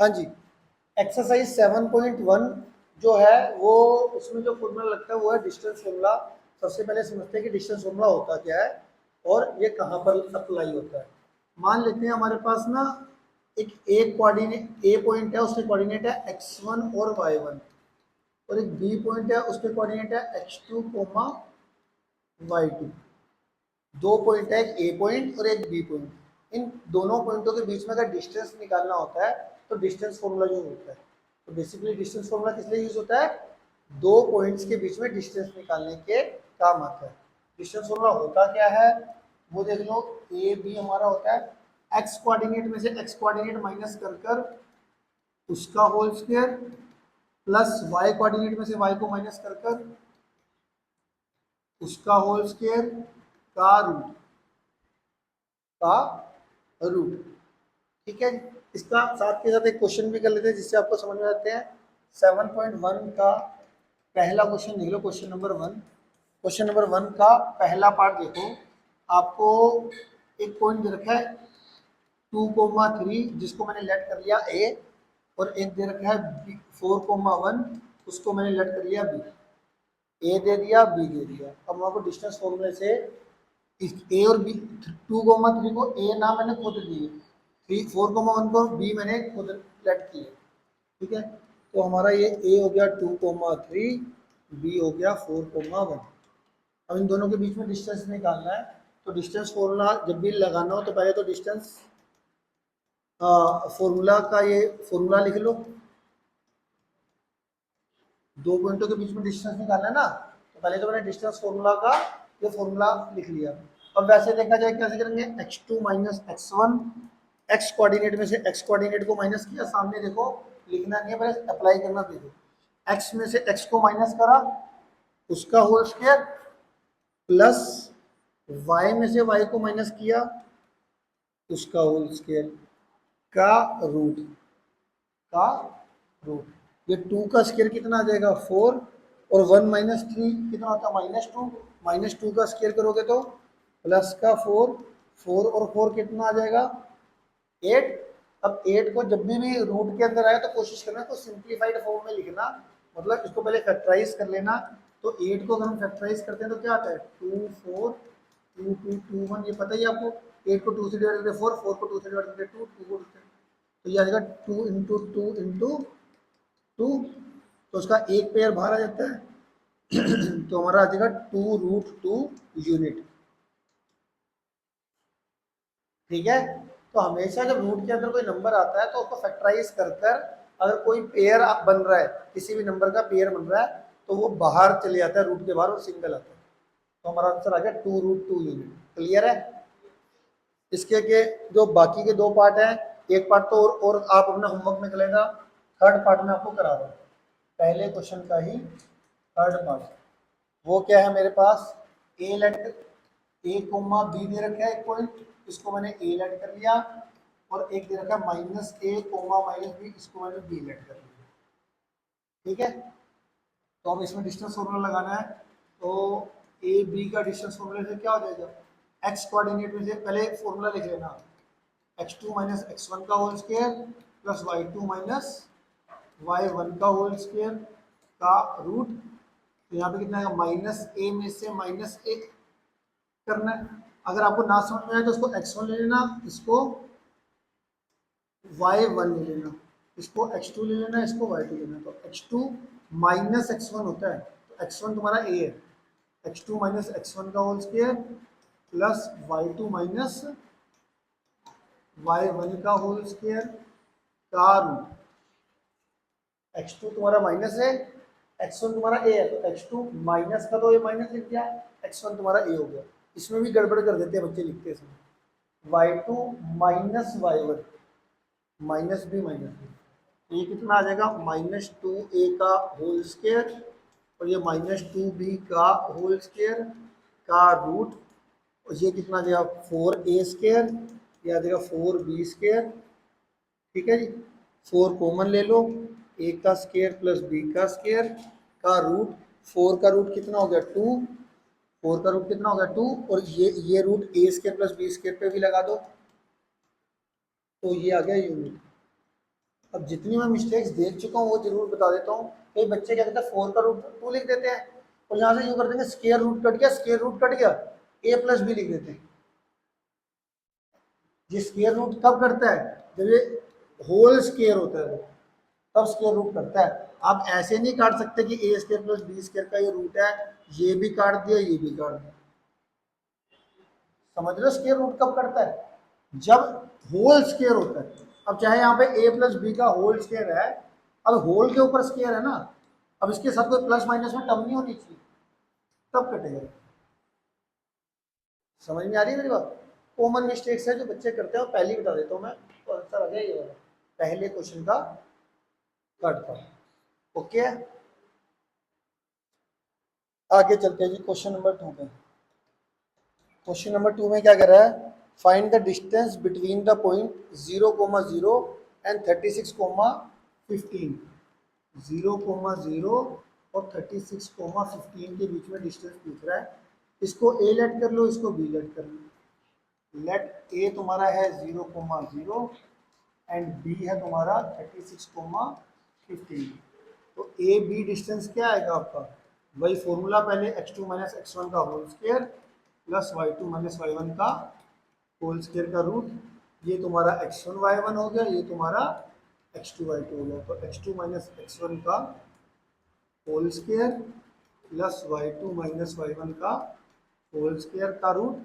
हाँ जी, एक्सरसाइज 7.1 जो है वो उसमें जो फॉर्मूला लगता है वो है डिस्टेंस फॉर्मूला। सबसे पहले समझते हैं कि डिस्टेंस फॉर्मूला होता क्या है और ये कहाँ पर अप्लाई होता है। मान लेते हैं हमारे पास ना एक कोऑर्डिनेट ए पॉइंट है, उसके कोऑर्डिनेट है x1 और y1, और एक बी पॉइंट है उसके कोऑर्डिनेट है x2, y2। दो पॉइंट है, एक ए पॉइंट और एक बी पॉइंट। इन दोनों पॉइंटों के बीच में अगर डिस्टेंस निकालना होता है तो डिस्टेंस फॉर्मूला यूज होता है। तो बेसिकली डिस्टेंस फॉर्मूला किस लिए यूज होता है? दो पॉइंट्स के बीच में डिस्टेंस निकालने के काम आता है। डिस्टेंस फॉर्मूला होता क्या है वो देख लो। ए बी हमारा होता है एक्स कोऑर्डिनेट में से एक्स कोऑर्डिनेट माइनस कर कर उसका whole square, plus Y coordinate में से वाई को माइनस कर कर उसका होल स्क्वायर का रूट का रूट। ठीक है, इसका साथ के साथ एक क्वेश्चन भी कर लेते हैं जिससे आपको समझ में आते हैं। 7.1 का पहला क्वेश्चन देख लो, क्वेश्चन नंबर 1। क्वेश्चन नंबर 1 का पहला पार्ट देखो, आपको एक पॉइंट दे रखा है 2,3 जिसको मैंने लेट कर लिया ए, और एक दे रखा है 4,1 उसको मैंने लेट कर लिया बी। ए दे दिया, बी दे दिया। अब हम आपको डिस्टेंस फॉर्मूले से ए और बी 2,3 को ए नाम मैंने खुद दिए, 4,1 को बी मैंने खुद लेट किए। ठीक है, तो हमारा ये ए हो गया 2,3, बी हो गया 4,1। अब इन दोनों के बीच में डिस्टेंस निकालना है। तो डिस्टेंस फॉर्मूला जब भी लगाना हो तो पहले तो डिस्टेंस फॉर्मूला का ये फॉर्मूला लिख लो। दो पॉइंटों के बीच में डिस्टेंस निकालना है ना, तो पहले तो मैंने डिस्टेंस फॉर्मूला का ये फॉर्मूला लिख लिया। अब वैसे देखा जाए कैसे करेंगे, x2 minus x1, x coordinate में से एक्स कोऑर्डिनेट को माइनस किया, सामने देखो लिखना नहीं है, पहले अप्लाई करना। देखो x में से x को माइनस करा उसका होल स्क्वायर, प्लस y में से y को माइनस किया उसका होल स्क्वायर का रूट का रूट। ये 2 का स्क्वायर कितना आ जाएगा 4, और 1 माइनस 3 कितना होता है -2। -2 का स्क्वायर करोगे तो प्लस का 4, 4 और 4 कितना आ जाएगा 8। अब 8 को जब भी रूट के अंदर आए तो कोशिश करना तो सिंप्लीफाइड फॉर्म में लिखना, मतलब इसको पहले फैक्टराइज कर लेना। तो 8 को अगर हम फैक्टराइज करते हैं तो क्या आता है 2 4 2 2 2 1, ये पता ही आपको। 8 को 2 से डिवाइड करके 4, 4 को 2 से डिवाइड करके 2, 2 को तो ये आ जाएगा 2 इंटू 2 इंटू 2, तो उसका एक पेयर बाहर आ जाता है तो हमारा आ जाएगा 2√2 यूनिट। ठीक है, तो हमेशा जब रूट के अंदर कोई नंबर आता है तो उसको फैक्टराइज कर कर अगर कोई पेयर बन रहा है, किसी भी नंबर का पेयर बन रहा है, तो वो बाहर चले जाता है रूट के बाहर और सिंगल आता है। तो हमारा आंसर आ गया 2√2 यूनिट। क्लियर है? इसके के जो बाकी के दो पार्ट हैं, एक पार्ट तो और आप अपना होमवर्क में कर लेना, थर्ड पार्ट में आपको करा रहा हूँ। पहले क्वेश्चन का ही थर्ड पार्ट वो क्या है मेरे पास, ए लेट ए कोमा बी दे रखा है एक पॉइंट, इसको मैंने ए लेट कर लिया, और एक दे रखा है -a कोमा -b, इसको मैंने बी लेट कर लिया। ठीक है, तो अब इसमें डिस्टेंस फॉर्मूला लगाना है। तो ए बी का डिस्टेंस फॉर्मूला से क्या हो जाएगा, एक्स कोऑर्डिनेट में से पहले फॉर्मूला लिख लेना, x2 माइनस x1 का whole square plus y2 minus y1 का होल स्क्वायर का रूट। तो यहाँ पे कितना आएगा -a में से -a करना है। अगर आपको ना समझ में आए तो इसको x1 ले लेना, इसको y1 ले लेना, इसको x2 ले लेना, इसको y2 ले लेना। तो x2 माइनस x1 होता है, तो x1 तुम्हारा a है, x2 माइनस x1 का whole square plus y2 minus y1 का होल स्क्वायर का रूट। x2 तुम्हारा माइनस है, x1 तुम्हारा a है, तो x2 माइनस का तो ये माइनस लिख दिया, x1 तुम्हारा a हो गया। इसमें भी गड़बड़ कर देते हैं बच्चे लिखते समय, y2 minus y1 minus b minus b, तो ये कितना आ जाएगा -2a का होल स्क्वायर और ये -2b का होल स्क्वायर का रूट, और ये कितना आ जाएगा 4a स्क्वायर, ये आ जाएगा 4b स्क्वायर। ठीक है जी, 4 कॉमन ले लो, a का स्क्वायर प्लस b का स्क्वायर का रूट। 4 का रूट कितना हो गया 2, 4 का रूट कितना हो गया 2, और ये root a square plus b square पे भी लगा दो, तो ये आ गया यूनिट। अब जितनी मैं मिस्टेक्स देख चुका हूँ वो जरूर बता देता हूँ। कई बच्चे क्या कहते हैं 4 का रूट 2 लिख देते हैं, और यहाँ से यूँ कर देंगे स्क्वायर रूट कट गया, स्क्वायर रूट कट गया, a प्लस बी लिख देते हैं। ये स्क्वायर रूट कब करता है? जब ये होल स्क्वायर होता है तब स्क्वायर रूट करता है। आप ऐसे नहीं काट सकते कि ए स्क्वायर प्लस बी स्क्वायर का ये रूट है, ये भी काट दिया ये भी काट दिया। समझ लो स्क्वायर रूट कब करता है? जब होल स्क्वायर होता है। अब चाहे यहाँ पे a प्लस बी का होल स्क्वायर है, अब होल के ऊपर स्क्वायर है ना, अब इसके साथ कोई प्लस माइनस में टर्म नहीं होनी चाहिए, तब कटेगा। समझ में आ रही है मेरी बात? कॉमन मिस्टेक्स है जो बच्चे करते हैं, और पहले ही बता देता हूँ मैं, तो आंसर आ गया ये वाला पहले क्वेश्चन का कटता। ओके, आगे चलते हैं जी क्वेश्चन नंबर 2 पे। क्वेश्चन नंबर 2 में क्या कर रहा है? Find the distance between the point 0,0 and 36,15। 0,0 और 36,15 के बीच में डिस्टेंस पूछ रहा है। इसको ए लेट कर लो, इसको बी लेट कर लो। लेट ए तुम्हारा है 0,0 एंड बी है तुम्हारा 36,15। तो ए बी डिस्टेंस क्या आएगा आपका? वही फॉर्मूला पहले x2 माइनस x1 का whole square plus y2 minus y1 का होल स्क्वायर का रूट। ये तुम्हारा x1 y1 हो गया, ये तुम्हारा x2 y2 हो गया। तो x2 माइनस x1 का whole square plus y2 minus y1 का होल स्क्वायर का रूट।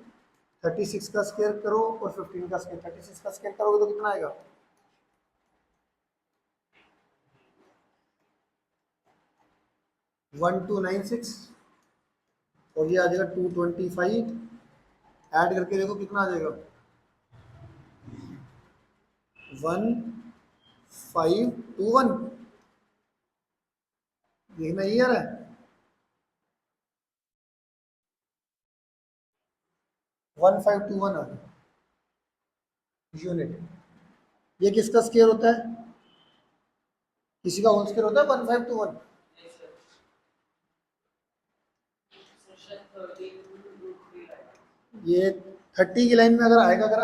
36 का स्क्वायर करो और 15 का स्क्वायर, 36 का स्क्वायर करोगे तो कितना आएगा? 1296, और ये आ जाएगा 225। ऐड करके देखो कितना आ जाएगा? 1521। देखना ये आ रहा है 1521 आ गया यूनिट। ये किसका स्क्वायर होता है? किसी का होल स्क्वायर होता है 1521? ये 30 की लाइन में अगर आएगा तो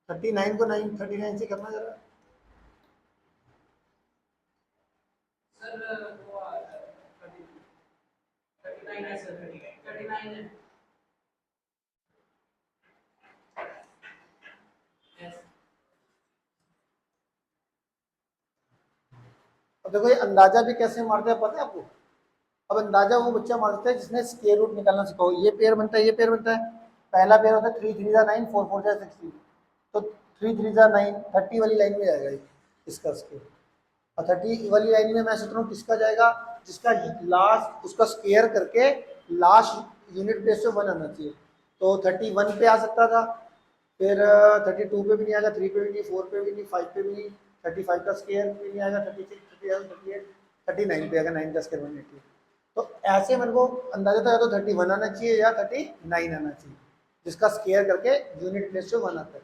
थर्टी नाइन को 39 से करना जरा। अब देखो ये अंदाजा भी कैसे मारते हैं पता है आपको? अब अंदाजा वो बच्चा मारता है जिसने स्क्वायर रूट निकालना सीखा हो। ये पेयर बनता है, ये पेयर बनता है। पहला पेयर होता है 3 3 जा 9, 4 4 जा 16। तो 3 3 जा 9, 30 वाली लाइन में जाएगा ये इसका स्क्वायर। और 30 वाली लाइन में मैं सोच रहा हूँ किसका जाएगा? जिसका लास्ट उसका स्क्वायर करके लास्ट यूनिट प्लेस पे 1 आना चाहिए। तो 31 पे आ सकता था, फिर 32 पे भी नहीं आएगा, 3 पे भी नहीं, 4 पे भी नहीं, 5 पे भी नहीं, 35 का स्क्वायर भी नहीं आएगा, 36, 37, 38, 39 पे आएगा, 9 का स्क्वायर 180। तो ऐसे मेरे को अंदाजा था या तो 31 आना चाहिए या 39 आना चाहिए, जिसका स्क्वायर करके यूनिट प्लेस पे 1 आता है।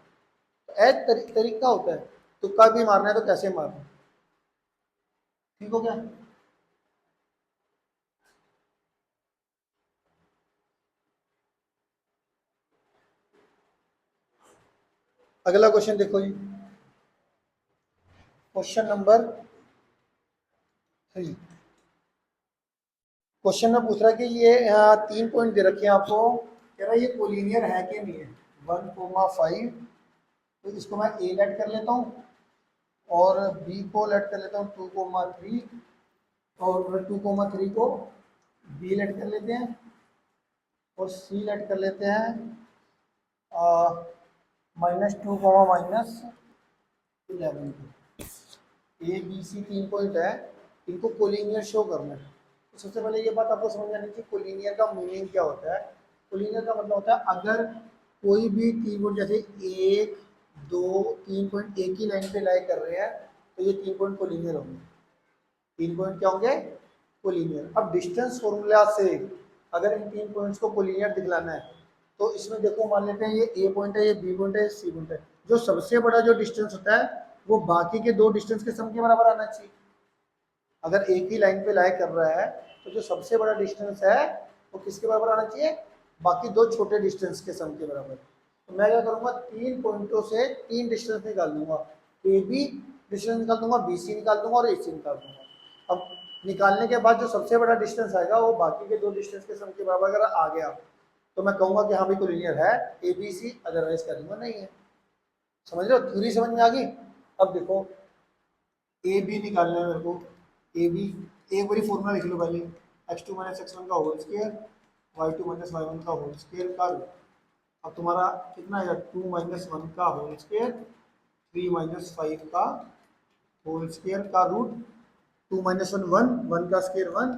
तो ऐसा तरीका होता है। तुक्का भी मारना है तो कैसे मारना है? ठीक हो गया? अगला क्वेश्चन देखो जी, क्वेश्चन नंबर 3। क्वेश्चन में पूछ रहा है कि ये 3 पॉइंट दे रखे हैं आपको, कह रहा है ये कोलिनियर है कि नहीं है। 1,5, तो इसको मैं ए लेट कर लेता हूँ और बी को लेट कर लेता हूँ 2,3, और 2,3 को बी लेट कर लेते हैं, और सी लेट कर लेते हैं -2, -11 को। ए बी सी 3 पॉइंट है, इनको कोलिनियर शो करना है। तो सबसे पहले ये बात आपको समझ आनी चाहिए कोलिनियर का मीनिंग क्या होता है। कोलिनियर का मतलब होता है अगर कोई भी 3 पॉइंट जैसे 1 2 3 पॉइंट एक ही लाइन पे लाई कर रहे हैं तो ये 3 पॉइंट कोलिनियर होंगे। 3 पॉइंट क्या होंगे? कोलिनियर। अब डिस्टेंस फॉर्मूला से अगर इन तीन पॉइंट्स को कोलिनियर दिखलाना है तो इसमें देखो मान लेते हैं ये ए पॉइंट है, ये बी पॉइंट है, ये सी पॉइंट है। जो सबसे बड़ा जो डिस्टेंस होता है वो बाकी के दो डिस्टेंस के सम के बराबर आना चाहिए। अगर एक ही लाइन पे लाई कर रहा है तो जो सबसे बड़ा डिस्टेंस है वो किसके बराबर आना चाहिए, बाकी दो छोटे डिस्टेंस के सम के बराबर। तो मैं क्या करूंगा, तीन पॉइंटों से तीन डिस्टेंस निकाल दूंगा, ए बी डिस्टेंस निकाल दूंगा, बी सी निकाल दूंगा और ए सी निकाल दूंगा। अब निकालने के बाद जो सबसे बड़ा डिस्टेंस आएगा वो बाकी के दो डिस्टेंस के सम के बराबर अगर आ गया तो मैं कहूंगा कि हाँ भाई कोलिनियर है ए बी सी, अदरवाइज कह दूंगा नहीं है। समझ रहे हो, थ्योरी समझ में आ गई। अब देखो ए बी निकालना है मेरे को, ए बी एक बारी फॉर्मूला लिख लो पहले, X two minus X one का whole square Y two minus Y one का होल स्क्वायर का रूट। अब तुम्हारा कितना आएगा, टू माइनस वन का whole square, three minus five का होल स्क्वायर का root, two minus one one, one का square one,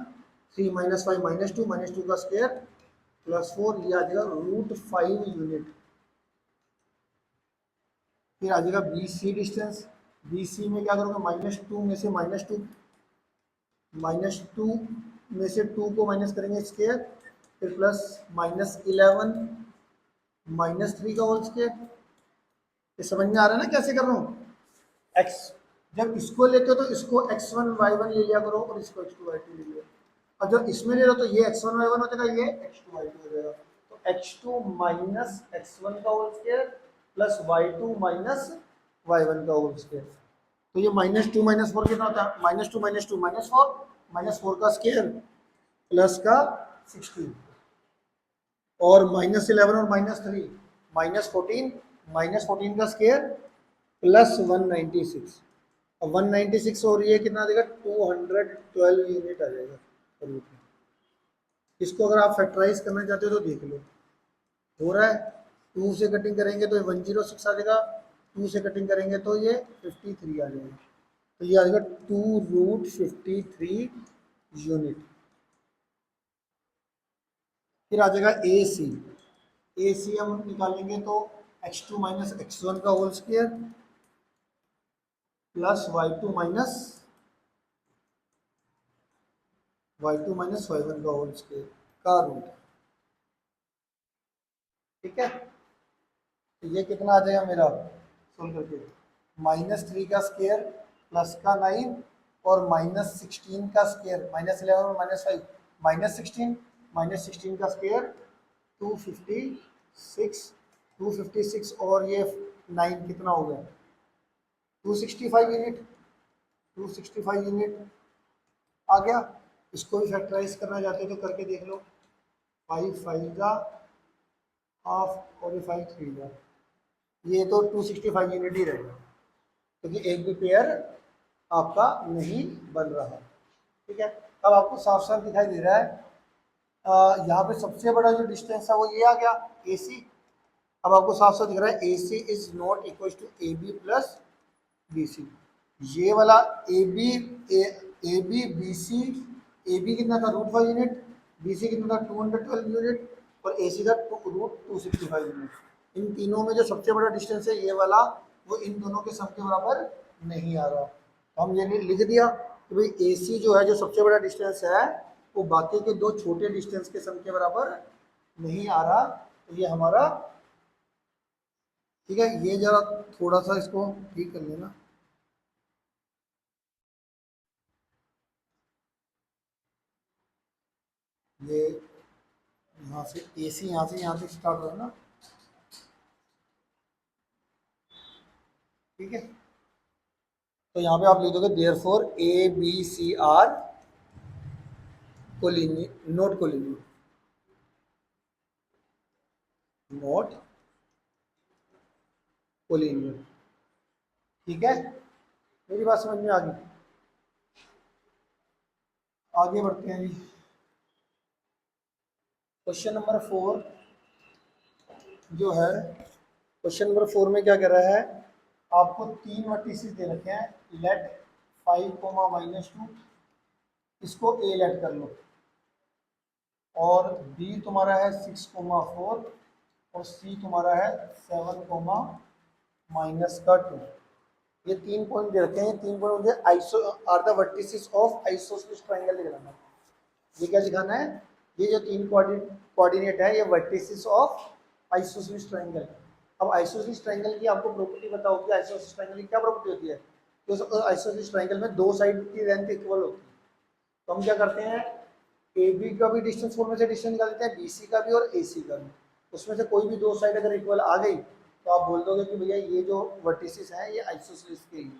three minus five minus two का स्क्वायर प्लस फोर, ये आ जाएगा रूट फाइव यूनिट। फिर आ जाएगा B C distance, B C में क्या करोगे, माइनस टू में से माइनस टू में से टू को माइनस करेंगे स्क्वायर, फिर प्लस माइनस 11 माइनस थ्री का होल स्क्वायर। ये समझ में आ रहा है ना कैसे कर रहा हूँ। एक्स जब इसको लेते हो तो इसको x1 y1 ले लिया करो और इसको x2 y2 ले लिया, और जब इसमें ले लो तो ये x1 y1 हो जाएगा, ये x2 y2 हो जाएगा। तो x2 माइनस x1 का whole square plus y2 minus y1 का होल स्क्वायर। तो ये माइनस टू माइनस फोर कितना होता है, माइनस टू माइनस फोर का स्क्वायर प्लस का 16 और माइनस 11 और माइनस थ्री माइनस फोर्टीन का स्क्वायर प्लस 196। अब 196 और ये कितना देगा, 212 यूनिट आ जाएगा रूट में। इसको अगर आप फैक्टराइज करना चाहते हो तो देख लो, हो रहा है। टू से कटिंग करेंगे तो 106 आ जाएगा, टू से कटिंग करेंगे तो ये 53 आ जाएगा। तो ये आ जाएगा 2√53 यूनिट। फिर आ जाएगा ए सी हम निकालेंगे तो x2 माइनस एक्स वन का whole square plus y2 minus Y one का होल स्क्वायर का रूट। ठीक है, तो ये कितना आ जाएगा मेरा सोल्व करके, माइनस थ्री का स्क्वायर प्लस का 9 और माइनस 16 का स्क्वायर, माइनस 11 और माइनस फाइव, माइनस सिक्सटीन का स्क्वायर 256 और ये 9 कितना हो गया, 265 यूनिट, 265 यूनिट आ गया। इसको भी फैक्टराइज करना चाहते हो तो करके देख लो, 5 5 का हाफ और ये 5 3 का, ये तो 265 यूनिट ही रहेगा क्योंकि एक भी पेयर आपका नहीं बन रहा। ठीक है, अब आपको साफ साफ दिखाई दे रहा है, यहाँ पे सबसे बड़ा जो डिस्टेंस है वो ये आ गया ए सी। अब आपको साफ साफ दिख रहा है A C is not equal to A B plus B C. ये वाला A B B C, A B कितना था रूट 5 यूनिट, बी सी कितना था 212 यूनिट और ए सी था रूट 265 यूनिट। इन तीनों में जो सबसे बड़ा डिस्टेंस है ये वाला, वो इन दोनों के सम के बराबर नहीं आ रहा। तो हम ये लिख दिया कि भाई ए सी जो है, जो सबसे बड़ा डिस्टेंस है, वो बाकी के दो छोटे डिस्टेंस के सम के बराबर नहीं आ रहा। तो ये हमारा, ठीक है, ये जरा थोड़ा सा इसको ठीक कर लेना। ये यहाँ से ए सी यहाँ से स्टार्ट हो रहा है ना, ठीक है। तो यहाँ पे आप लिख दोगे therefore A B C are collinear, not collinear. ठीक है, मेरी बात समझ में आ गई। आगे बढ़ते हैं जी, क्वेश्चन नंबर 4 जो है, क्वेश्चन नंबर 4 में क्या कह रहा है, आपको तीन वर्टिसेस दे रखे हैं, लेट 5, इसको ए लेट कर लो, और बी तुम्हारा है 6, 4 और सी तुम्हारा है 7, -2। ये 3 पॉइंट दे रखे हैं, 3 पॉइंट मुझे iso are the vertices of isosceles triangle लिख लेना। ये क्या दिखाना है, ये जो तीन कोऑर्डिनेट है ये वर्टिसेस ऑफ आइसोसेलेस ट्रायंगल। अब आइसोसेलेस ट्रायंगल की आपको प्रॉपर्टी बताओ कि आइसोसेलेस ट्रायंगल की क्या प्रॉपर्टी होती है, कि उस आइसोसेलेस ट्रायंगल में दो साइड की लेंथ इक्वल होती है। तो हम क्या करते हैं, ए बी का भी डिस्टेंस फोर में से डिस्टेंस निकाल देते हैं, बी सी का भी और ए सी का भी। उसमें से कोई भी दो साइड अगर इक्वल आ गई तो आप बोल दोगे कि भैया ये जो वर्टिसेस हैं ये आइसोसेलेस के ही,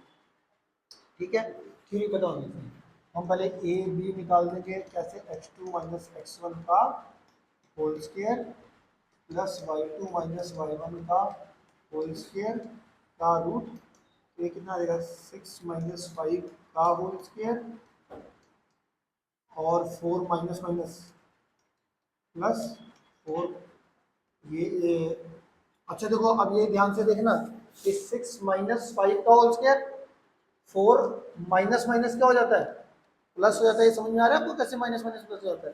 ठीक है। क्यों नहीं पता होने से हम पहले ए बी निकाल देंगे कैसे, X two minus X one का whole square plus Y two minus Y one का होल स्क्वायर का रूट, ये कितना आ जाएगा, सिक्स माइनस फाइव का होल स्क्वायर और four minus minus plus four, ये अच्छा देखो अब ये ध्यान से देखना कि सिक्स माइनस फाइव का whole square, four minus minus क्या हो जाता है, प्लस हो जाता है। ये समझ में आ रहा है आपको कैसे माइनस माइनस प्लस हो जाता है,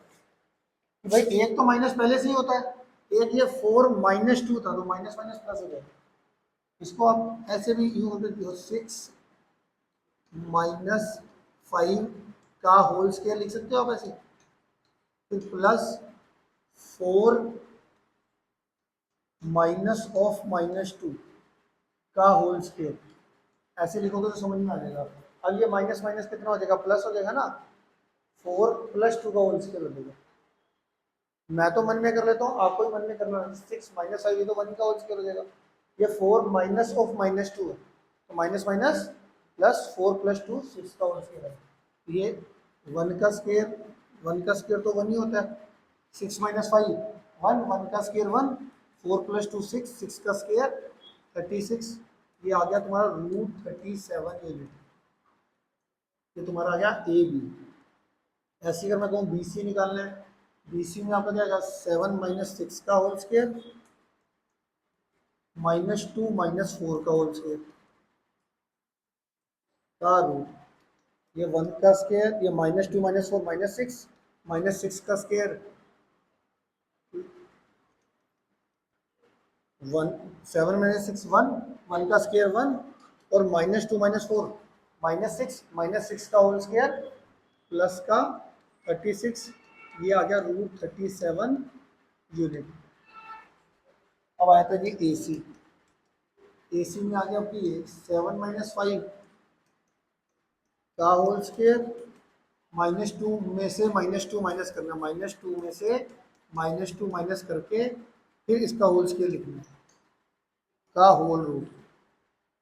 कि भाई एक तो माइनस पहले से ही होता है, एक ये फोर माइनस टू था तो माइनस माइनस प्लस हो जाएगा। इसको आप ऐसे भी यूज कर सकते हो, सिक्स माइनस फाइव का होल स्क्वायर लिख सकते हो आप ऐसे, फिर plus four minus of minus two का होल स्क्वायर, ऐसे लिखोगे तो समझ में आ जाएगा। अब ये माइनस माइनस कितना हो जाएगा, प्लस हो जाएगा ना, फोर प्लस टू का होल स्क्वायर हो जाएगा। मैं तो मन में कर लेता हूँ, आपको ही मन में करना है, सिक्स माइनस फाइव ये तो वन का होल स्क्वायर हो जाएगा, ये four minus of minus two है तो minus minus plus four plus two six का होल स्क्वायर है, ये वन का स्क्वायर, वन का स्क्वायर तो वन ही होता है, six minus five one, one का square one, four plus two six, six का स्क्वायर 36, ये आ गया तुम्हारा रूट 37 यूनिट, ये तुम्हारा आ गया ए बी। ऐसे अगर मैं कहूँ बी सी निकालना है, बी सी में आपका क्या आएगा, सेवन माइनस सिक्स का whole square minus two minus four का होल स्क्वायर का रूट, ये वन का स्क्वायर, ये minus two minus four minus six का square one, seven minus six one, one का स्क्वायर वन और minus two minus four minus six का whole square plus का 36, ये आ गया रूट 37 यूनिट। अब आया था जी ए सी, ए सी में आ गया आपकी ये सेवन माइनस फाइव का होल स्क्वायर माइनस टू में से माइनस टू माइनस करना, माइनस टू में से माइनस टू माइनस करके फिर इसका होल स्क्वायर लिखना का होल रूट।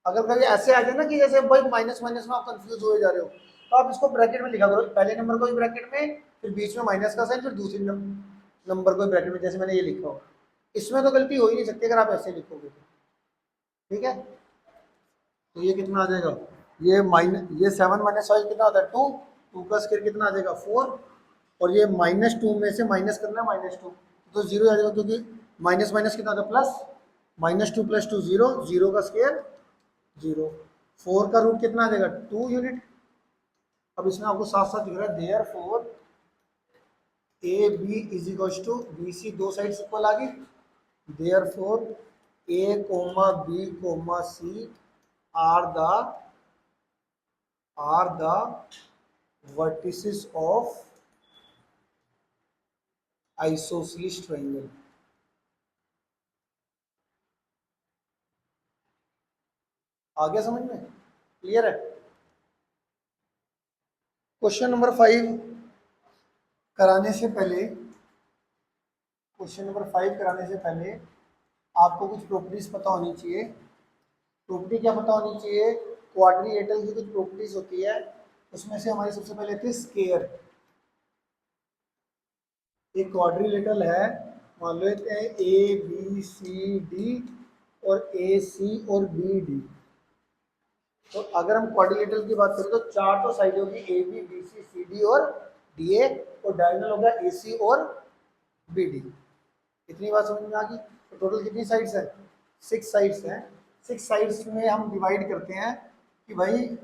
अगर कभी ऐसे आ जाए ना कि जैसे भाई माइनस माइनस में आप कंफ्यूज हो जा रहे हो तो आप इसको ब्रैकेट में लिखा करो, पहले नंबर को भी ब्रैकेट में, फिर बीच में माइनस का साइन, फिर दूसरी नंबर को ब्रैकेट में, जैसे मैंने ये लिखा हो। इसमें तो गलती हो ही नहीं सकती अगर आप ऐसे लिखोगे तो, ठीक है। तो ये कितना आ जाएगा, ये सेवन माइनस फाइव कितना होता है, टू, टू का स्क्वायर कितना आ जाएगा, फोर, और ये माइनस टू में से माइनस करना है माइनस टू तो जीरो आ जाएगा, क्योंकि माइनस माइनस कितना होता है plus, minus two plus two zero, zero का स्क्वायर जीरो, फोर का रूट कितना आ जाएगा, टू यूनिट। अब इसमें आपको साथ साथ दिख रहा है therefore A B is equal to B C, दो साइड इक्वल आ गई, therefore A comma B comma C are the vertices of isosceles triangle। आ गया समझ में, क्लियर है। क्वेश्चन नंबर 5 कराने से पहले, क्वेश्चन नंबर 5 कराने से पहले आपको कुछ प्रॉपर्टीज पता होनी चाहिए। प्रॉपर्टी क्या पता होनी चाहिए, क्वाड्रिलेटरल की कुछ प्रॉपर्टीज होती है, उसमें से हमारी सबसे पहले आती है स्केयर। एक क्वाड्रिलेटरल है, मान लो हैं ए बी सी डी और ए सी और बी डी। तो अगर हम क्वाड्रिलेटरल की बात करें तो चार तो साइड होगी, A B B C C D और डी ए, और डायगोनल होगा ए सी और बी डी। इतनी बात समझ में आ गई। तो टोटल कितनी साइड्स है, सिक्स साइड्स हैं। सिक्स साइड्स में हम डिवाइड करते हैं कि भाई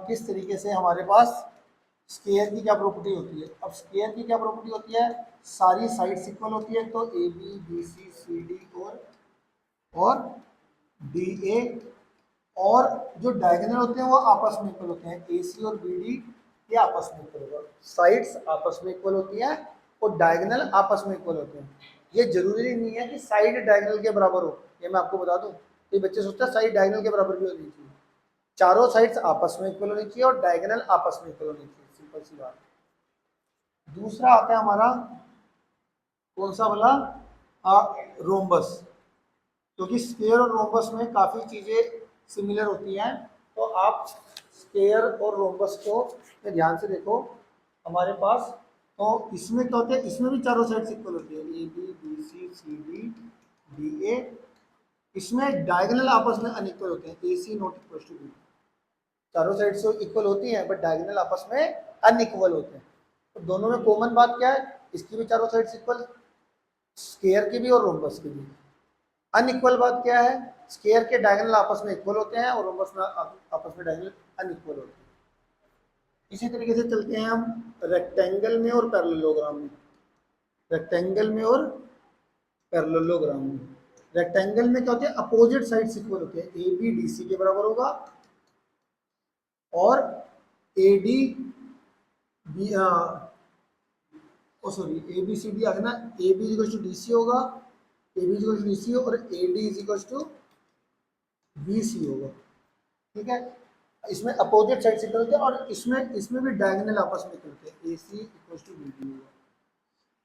किस तरीके से हमारे पास स्केयर की क्या प्रॉपर्टी होती है। अब स्केयर की क्या प्रॉपर्टी होती है, सारी साइड्स इक्वल होती है, तो A B B C C D और डी ए, और जो डायगोनल होते हैं वो आपस में इक्वल होते हैं, ए सी और बी डी ये आपस में इक्वल होगा। साइड्स आपस में इक्वल होती हैं और डायगोनल आपस में इक्वल होते हैं। ये जरूरी नहीं है कि साइड डायगोनल के बराबर हो, ये मैं आपको बता दूं। ये बच्चे सोचते हैं साइड डायगोनल के बराबर भी होनी चाहिए। चारों साइड्स आपस में इक्वल होनी चाहिए और डायगोनल आपस में इक्वल होनी चाहिए, सिंपल सी बात। दूसरा आता है हमारा कौन सा वाला, रोम्बस। क्योंकि स्क्वायर और रोम्बस में काफ़ी चीज़ें सिमिलर होती हैं, तो आप स्क्वायर और रोम्बस को ध्यान से देखो। हमारे पास तो इसमें क्या होता है, इसमें भी चारों साइड इक्वल होती है, A B B C C D D A. इसमें डायगोनल आपस में अनइक्वल होते हैं, A C not equal to B. चारों साइड से इक्वल होती हैं बट डायगोनल आपस में अनइक्वल होते हैं। तो दोनों में कॉमन बात क्या है, इसकी भी चारों साइड इक्वल, स्क्वायर की भी और रोम्बस की भी। अनइक्वल बात क्या है, स्क्वायर के डायगोनल आपस में इक्वल होते हैं और रोम्बस में आपस में डायगोनल अनइक्वल होते हैं। इसी तरीके से चलते हैं हम रेक्टेंगल में और पैरेललोग्राम में। रेक्टेंगल में और पैरेललोग्राम में, रेक्टेंगल में क्या होते हैं, अपोजिट साइड्स इक्वल होते हैं। ए बी डी सी के बराबर होगा और A D B, sorry A B C D आ गया ना, A B equal to D C होगा, A B equal to D C और A D is equal to B C होगा। ठीक है, इसमें अपोजिट साइड से करते हैं और इसमें भी डायगोनल आपस में करते हैं, A C equal to B D होगा।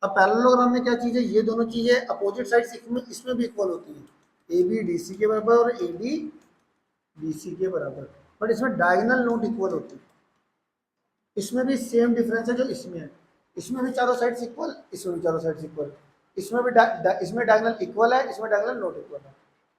अब पैरेललोग्राम में क्या चीज़ है, ये दोनों चीज़ें अपोजिट साइड इसमें भी इक्वल होती है, ए बी डी सी के बराबर और ए डी बी सी के बराबर, बट इसमें डायगोनल नॉट इक्वल होती है। इसमें भी सेम डिफरेंस है जो इसमें है, इसमें भी चारों साइड्स इक्वल, इसमें भी चारों साइड्स इक्वल, इसमें भी इसमें डायगोनल इक्वल है, इसमें डायगोनल नॉट इक्वल है।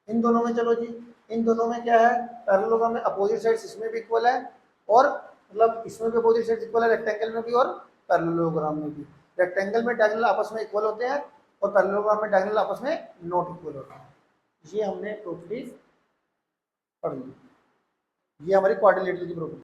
इन दोनों में चलो जी, इन दोनों में क्या है, पैरेललोग्राम में अपोजिट साइड्स इसमें भी इक्वल है और मतलब इसमें भी अपोजिट साइड्स इक्वल है, रेक्टेंगल में भी और पैरेललोग्राम में भी। रेक्टेंगल में डायगोनल आपस में इक्वल होते हैं और पैरेललोग्राम में डायगोनल आपस में नॉट इक्वल होते हैं। ये हमने टोटली पढ़ ली, ये हमारी क्वाड्रिलेटरल की प्रॉपर्टी।